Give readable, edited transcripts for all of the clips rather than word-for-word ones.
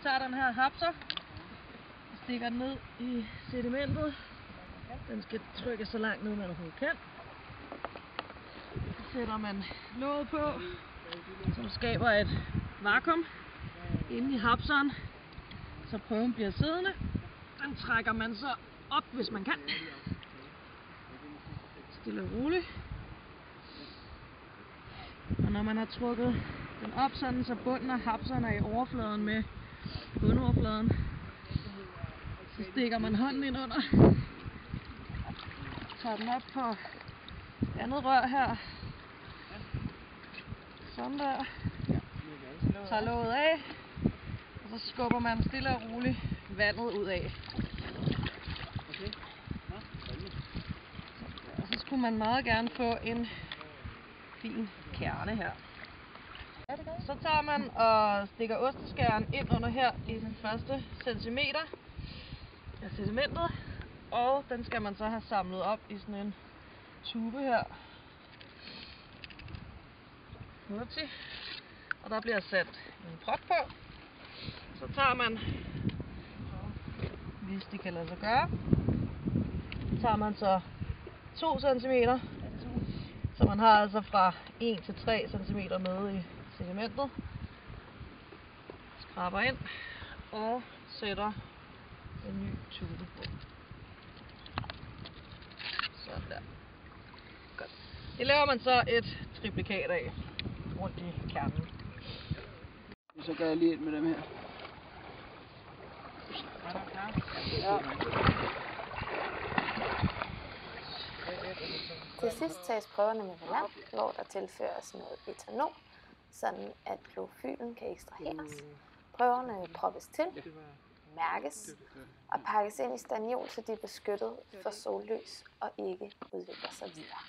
tager den her hapser, stikker den ned i sedimentet. Den skal trykke så langt ned, man overhovedet kan. Så sætter man låget på, som skaber et vakuum inde i hapseren, så prøven bliver siddende. Den trækker man så op, hvis man kan. Stille og roligt. Og når man har trukket den op sådan, så bunden af hapseren er i overfladen med bundoverfladen, så stikker man hånden ind under. Tager den op på andet rør her. Sådan der. Tager låget af. Og så skubber man stille og roligt vandet ud af. Og så skulle man meget gerne få en fin kerne her. Så tager man og stikker osteskæren ind under her i den første centimeter af sedimentet. Og den skal man så have samlet op i sådan en tube her. Og der bliver sat en pot på. Så tager man, hvis det kan lade sig gøre, tager man så 2 cm. Så man har altså fra 1 til 3 cm med i sedimentet. Skraber ind og sætter en ny tube på. Sådan der. Godt. Det laver man så et triplikat af rundt i kernen. Så gør jeg lige et med dem her. Ja. Til sidst tages prøverne med vand, hvor der tilføres noget etanol, sådan at klorofylen kan ekstraheres. Prøverne proppes til, mærkes og pakkes ind i staniol, så de er beskyttet for sollys og ikke udvikler sig videre.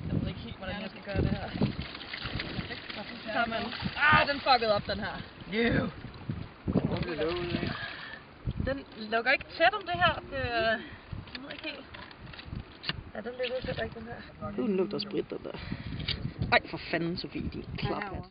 Jeg ved ikke helt, hvordan jeg skal gøre det her. Så tager man... den fuckede op, den her. Den lukker ikke tæt om det her. Jeg ved ikke helt. Ja, den lukker ikke den her. Den lugter sprit, den der. Ej, for fanden, Sofie, de er klaphat.